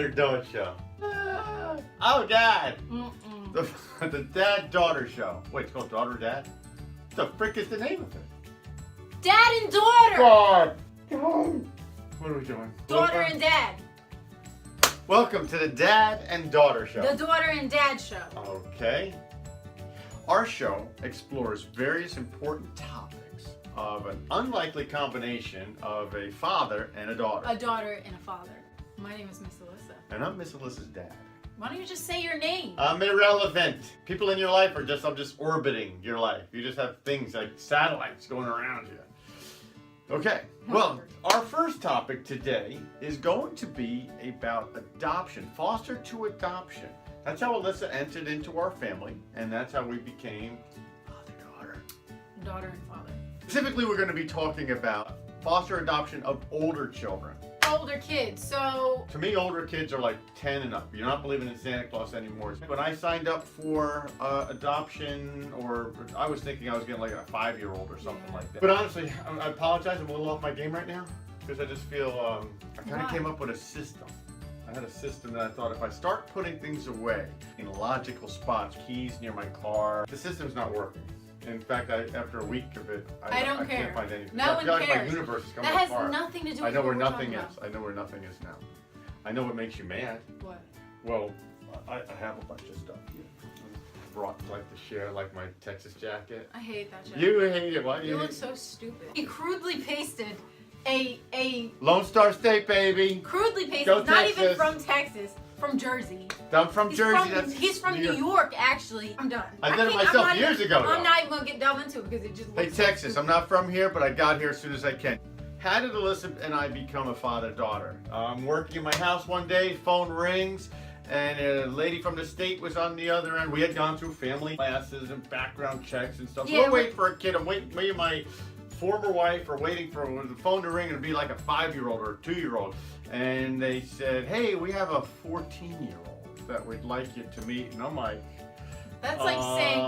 or don't show. Oh, Dad. The dad-daughter show. Wait, it's called Daughter Dad? What the frick is the name of it? Dad and daughter. God. What are we doing? Daughter and dad. Welcome to the Dad and Daughter Show. The daughter and dad show. Okay. Our show explores various important topics of an unlikely combination of a father and a daughter. A daughter and a father. My name is Miss Alyssa. And I'm Miss Alyssa's dad. Why don't you just say your name? I'm irrelevant. People in your life are I'm just orbiting your life. You just have things like satellites going around you. Okay, well, our first topic today is going to be about adoption, foster to adoption. That's how Alyssa entered into our family, and that's how we became father-daughter. Daughter and father. Specifically, we're going to be talking about foster adoption of older children. Older kids, so... To me, older kids are like 10 and up. You're not believing in Santa Claus anymore. When I signed up for adoption, or I was thinking I was getting like a 5-year-old or something like that. But honestly, I apologize. I'm a little off my game right now because I just feel I kind of came up with a system. I had a system that I thought if I start putting things away in logical spots, keys near my car, the system's not working. In fact, after a week of it, I can't find anything. No one I feel like cares. my universe is coming That apart. has nothing to do with I know where what we're nothing talking is. about. I know where nothing is now. I know what makes you mad. What? Well, I have a bunch of stuff here. I brought like to share like my Texas jacket. I hate that jacket. You hate it. Why do You you look hate so stupid. He crudely pasted a Lone Star State, baby. crudely pasted, Go not even Texas. from Texas, from Jersey. I'm from Jersey. He's from New York, actually. I'm done. I did it can't- myself I'm not years even- ago, I'm though. not even gonna get delve into it because it just Hey, looks so Texas. stupid. I'm not from here, but I got here as soon as I can. How did Alyssa and I become a father-daughter? I'm working in my house one day, phone rings, and a lady from the state was on the other end. We had gone through family classes and background checks and stuff. Yeah, We're waiting for a kid. I'm waiting, me and my former wife are waiting for the phone to ring and it'd be like a 5-year-old or a 2-year-old. And they said, hey, we have a 14-year-old that we'd like you to meet. And I'm like, That's like saying,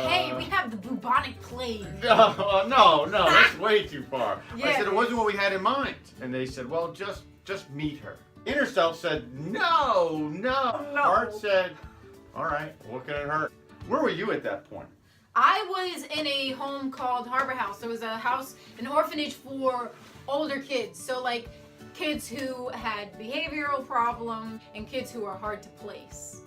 hey, we have the bubonic plague. no, that's way too far. Yeah. I said, it wasn't what we had in mind. And they said, well, just meet her. Inner self said, no. Heart said, all right, what can it hurt? Where were you at that point? I was in a home called Harbor House. There was a house, an orphanage for older kids. So like kids who had behavioral problems and kids who are hard to place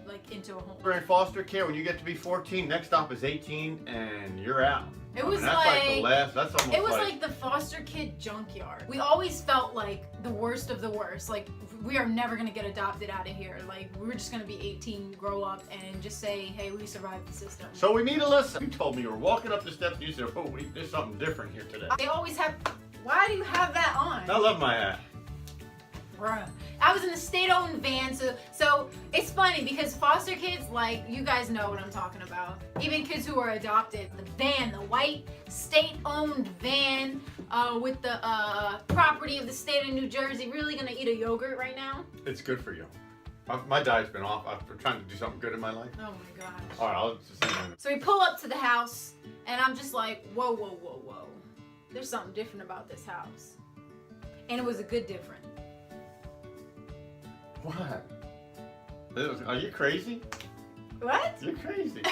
like into a home. You're in foster care. When you get to be 14, next stop is 18, and you're out. It was that's like the last. That's almost it was like the foster kid junkyard. We always felt like the worst of the worst. Like we are never gonna get adopted out of here. Like we're just gonna be 18, grow up, and just say, hey, we survived the system. So we meet Alyssa. You told me you were walking up the steps and you said, oh, there's something different here today. They always have. Why do you have that on? I love my hat. Bruh. I was in a state-owned van, so it's funny because foster kids, like, you guys know what I'm talking about. Even kids who are adopted. The van, the white state-owned van with the property of the state of New Jersey. Really gonna eat a yogurt right now? It's good for you. My diet's been off. I'm trying to do something good in my life. Oh my gosh. All right, I'll just. So we pull up to the house, and I'm just like, whoa. There's something different about this house. And it was a good different. What? Are you crazy? What? You're crazy.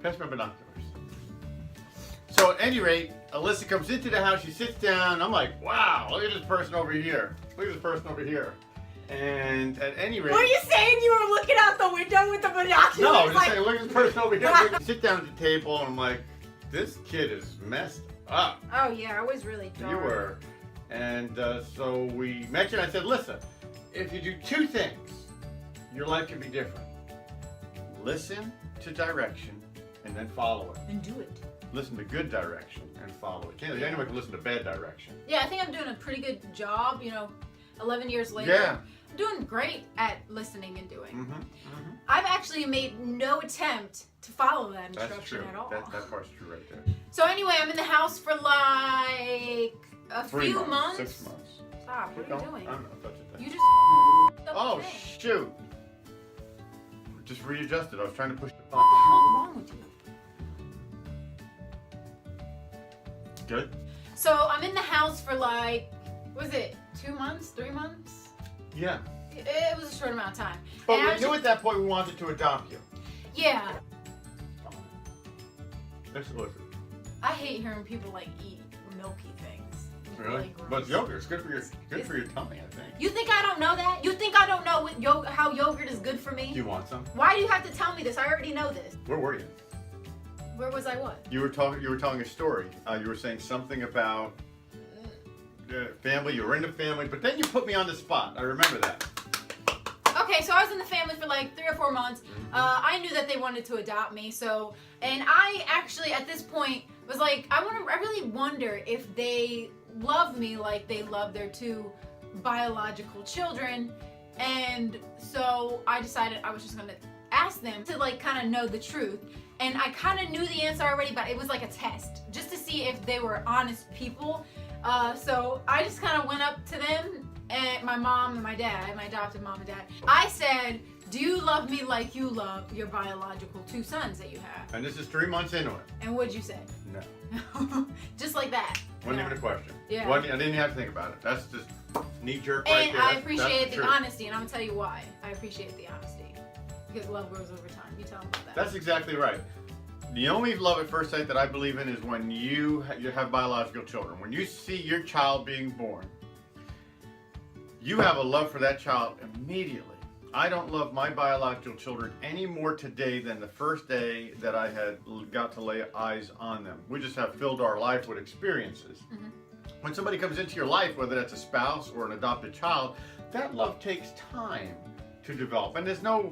Pass my binoculars. So at any rate, Alyssa comes into the house, she sits down, I'm like, wow, look at this person over here. Look at this person over here. And at any rate... Were you saying you were looking out the window with the binoculars? No, I'm just like... saying, look at this person over here. We sit down at the table and I'm like, this kid is messed up. Oh yeah, I was really dark. You were. And so we mentioned, I said, listen, if you do 2 things, your life can be different. Listen to direction and then follow it. And do it. Listen to good direction and follow it. Can't anyone can listen to bad direction. Yeah, I think I'm doing a pretty good job, 11 years later. Yeah. I'm doing great at listening and doing. Mm-hmm. I've actually made no attempt to follow that That's instruction true. at all. That part's true right there. So anyway, I'm in the house for like a 3 few months. 6 months. Stop, what are you doing? I don't know, touch it there. You just up Oh, the thing. shoot. Just readjusted. I was trying to push the What button. the hell's wrong with you? Good? So I'm in the house for like, was it 2 months, 3 months? Yeah. It was a short amount of time. But And I we was knew just- at that point we wanted to adopt you. Yeah. Listen. I hate hearing people like eat milky things. Really? gross. But it's yogurt. It's good for your tummy, I think. You think I don't know that? You think I don't know how yogurt is good for Do me? you want some? Why do you have to tell me this? I already know this. Where were you? Where was I? What? You were telling a story. You were saying something about family. You were in the family, but then you put me on the spot. I remember that. Okay, so I was in the family for like 3 or 4 months. I knew that they wanted to adopt me, and I actually at this point was like, I really wonder if they love me like they love their 2 biological children, and so I decided I was just gonna ask them to like kind of know the truth, and I kind of knew the answer already, but it was like a test just to see if they were honest people. So I just kind of went up to them, and my mom and my dad, my adopted mom and dad. I said, do you love me like you love your biological 2 sons that you have? And this is 3 months into it. And what'd you say? No. Just like that. Wasn't No. even a question. Yeah. I didn't even have to think about it. That's just knee jerk right And there. I That's appreciate the truth. honesty, and I'm gonna tell you why. I appreciate the honesty. Because love grows over time. You tell them about that. That's exactly right. The only love at first sight that I believe in is when you have biological children. When you see your child being born, you have a love for that child immediately. I don't love my biological children any more today than the first day that I had got to lay eyes on them. We just have filled our life with experiences. Mm-hmm. When somebody comes into your life, whether that's a spouse or an adopted child, that love takes time to develop. And there's no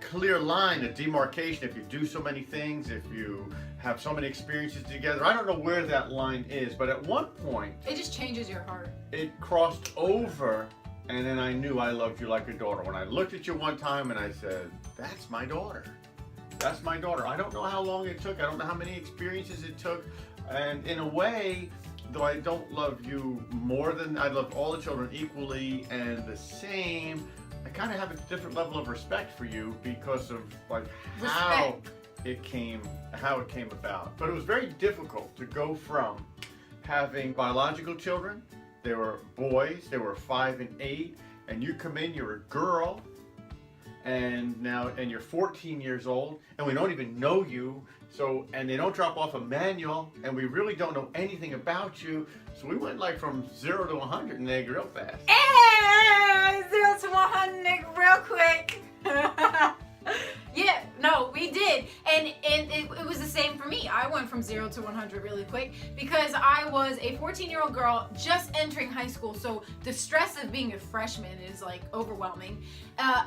clear line of demarcation if you do so many things, if you have so many experiences together. I don't know where that line is, but at one point It just changes your heart. it crossed over, and then I knew I loved you like a daughter. When I looked at you one time and I said, that's my daughter. That's my daughter. I don't know how long it took. I don't know how many experiences it took. And in a way, though I don't love you more than I love all the children equally and the same, I kind of have a different level of respect for you because of like how it came about. But it was very difficult to go from having biological children. They were boys. They were 5 and 8, and you come in. You're a girl, and you're 14 years old, and we don't even know you. So, and they don't drop off a manual, and we really don't know anything about you. So we went like from 0 to 100 in egg real fast. Hey, 0 to 100 real quick. Yeah, no, we did, and it was the same for me. I went from 0 to 100 really quick because I was a 14-year-old girl just entering high school. So the stress of being a freshman is like overwhelming.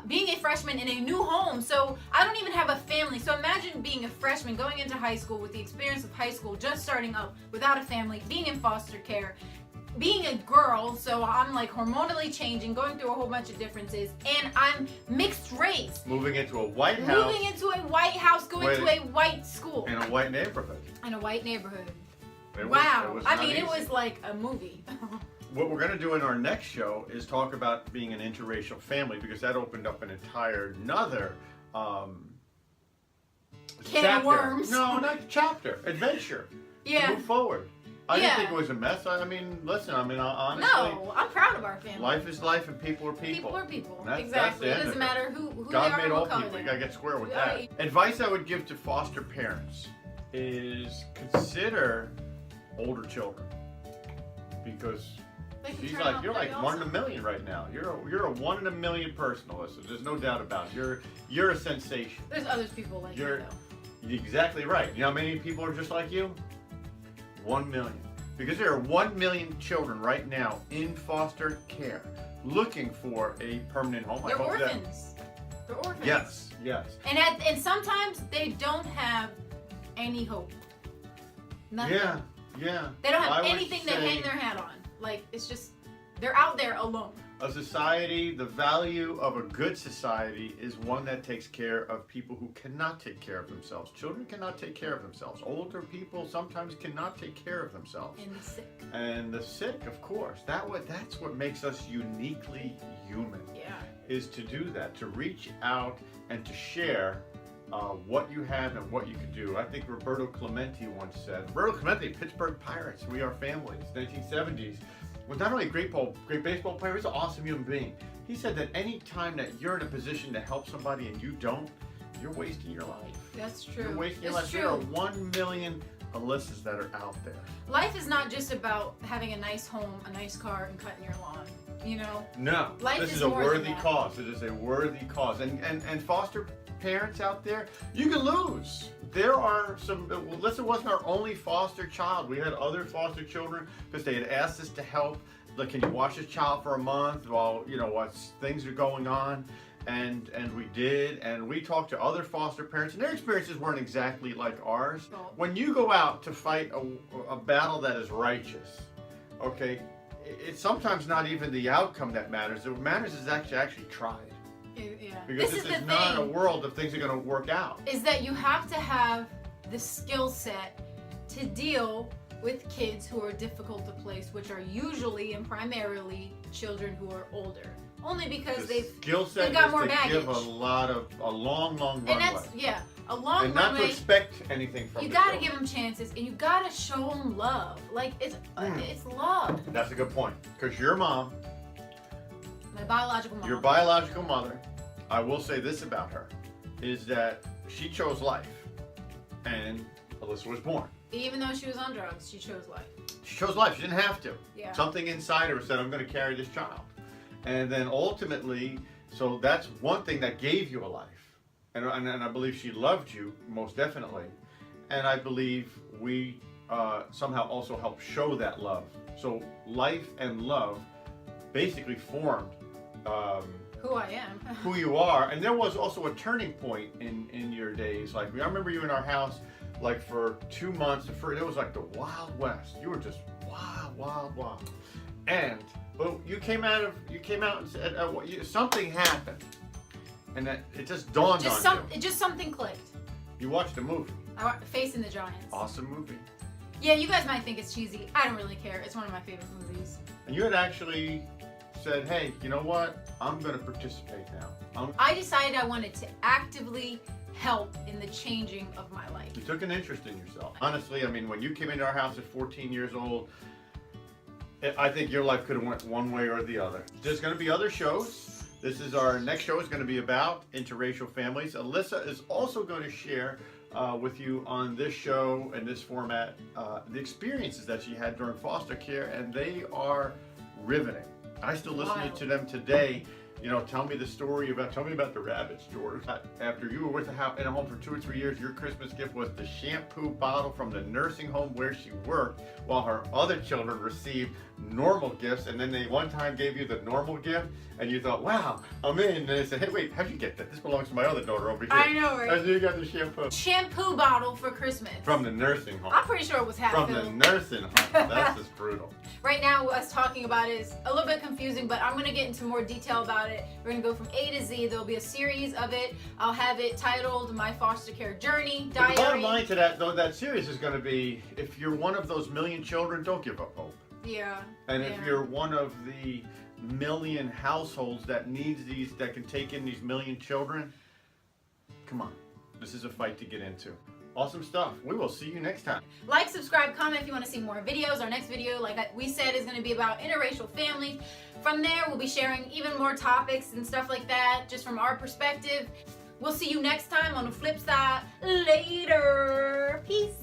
Being a freshman in a new home, so I don't even have a family. So imagine being a freshman going into high school with the experience of high school, just starting up without a family, being in foster care. Being a girl, so I'm like hormonally changing, going through a whole bunch of differences, and I'm mixed race. Moving into a white house Moving into a white house, going to a white school. in a white neighborhood. In a white neighborhood. It Wow. was I not mean, it easy. was like a movie. What we're going to do in our next show is talk about being an interracial family, because that opened up an entire another Can of worms. No, not chapter. Adventure. To Yeah. move forward. I didn't Yeah. think it was a mess. I mean, listen. I mean, honestly, No, I'm proud of our family. life is life, and people are people. People are people. That's Exactly. the It end doesn't of it. matter who God they are made or all what color people. You they gotta are. get square with Right. that. Advice I would give to foster parents is consider older children, because They can she's turn like, out you're like pretty 1 in a awesome. million right now. You're a 1 in a million person, Alyssa. There's no doubt about it. You're a sensation. There's other people like You're- you, though. You're exactly right. You know how many people are just like you? 1 million. Because there are 1 million children right now in foster care looking for a permanent home. They're I hope that- orphans. They're orphans. Yes, yes. And sometimes they don't have any hope. Nothing. Yeah, yeah. They don't I have would anything to say hang their hat on. Like, it's just, they're out there alone. A society, the value of a good society is one that takes care of people who cannot take care of themselves. Children cannot take care of themselves. Older people sometimes cannot take care of themselves. And the sick. And the sick, of course. That's what makes us uniquely human. Yeah. Is to do that, to reach out and to share what you have and what you could do. I think Roberto Clemente once said, Roberto Clemente, Pittsburgh Pirates, we are families, 1970s. was not only a great baseball player, he's an awesome human being. He said that any time that you're in a position to help somebody and you don't, you're wasting your life. That's true. You're wasting your It's life. true. There are 1 million Alyssas that are out there. Life is not just about having a nice home, a nice car, and cutting your lawn. You know? No, Life this is is a more than worthy that. cause. It is a worthy cause. And foster parents out there, you can lose. There are some, Alyssa wasn't our only foster child. We had other foster children because they had asked us to help. Like, can you watch this child for a month while, what things are going on? And we did, and we talked to other foster parents, and their experiences weren't exactly like ours. No. When you go out to fight a battle that is righteous, okay, it's sometimes not even the outcome that matters. What matters is actually tried. Yeah. Because This is this the is not a thing. world of things are going to work out. Is that you have to have the skill set to deal with kids who are difficult to place, which are usually and primarily children who are older. Only because The skill set they've got is more to give baggage. a long and runway. that's a long And not to runway. expect anything from You the gotta children. give them chances, and you gotta show them love. Like it's love. That's a good point. Because your mom, My biological mom. your biological mother, I will say this about her, is that she chose life. And Alyssa was born. Even though she was on drugs, she chose life. She chose life. She didn't have to. Yeah. Something inside her said, I'm going to carry this child. And then ultimately, so that's one thing that gave you a life. And I believe she loved you, most definitely. And I believe we somehow also helped show that love. So life and love basically formed Who I am. who you are. And there was also a turning point in your days. Like, I remember you in our house, like for 2 months. It was like the Wild West. You were just wild. But you came out and said something happened, and that it just dawned on you. Just something clicked. You watched a movie, Facing the Giants. awesome movie, Yeah, you guys might think it's cheesy. I don't really care. It's one of my favorite movies. and you had actually said, "Hey, you know what? I'm going to participate now." I decided I wanted to actively help in the changing of my life. You took an interest in yourself. Honestly, I mean, when you came into our house at 14 years old, I think your life could have went one way or the other. There's going to be other shows. Our next show is going to be about interracial families. Alyssa is also going to share with you on this show and this format the experiences that she had during foster care, and they are riveting. I still listen Wild. to them today. Tell me about the rabbit stores. After you were in a home for 2 or 3 years, your Christmas gift was the shampoo bottle from the nursing home where she worked, while her other children received normal gifts, and then they one time gave you the normal gift, and you thought, wow, I'm in. And they said, hey, wait, how'd you get that? This belongs to my other daughter over here. I know, right? And you got the shampoo. Shampoo bottle for Christmas. From the nursing home. I'm pretty sure it was half From the filled. nursing home. That's just brutal. Right now, us talking about it is a little bit confusing, but I'm going to get into more detail about it. We're going to go from A to Z. There'll be a series of it. I'll have it titled My Foster Care Journey But Diary. the bottom line to that, though, that series is going to be, if you're one of those million children, don't give up hope. Yeah. And yeah. if you're one of the million households that can take in these million children, come on. This is a fight to get into. Awesome stuff. We will see you next time. Like, subscribe, comment if you want to see more videos. Our next video, like we said, is going to be about interracial families. From there, we'll be sharing even more topics and stuff like that, just from our perspective. We'll see you next time on the flip side. Later. Peace.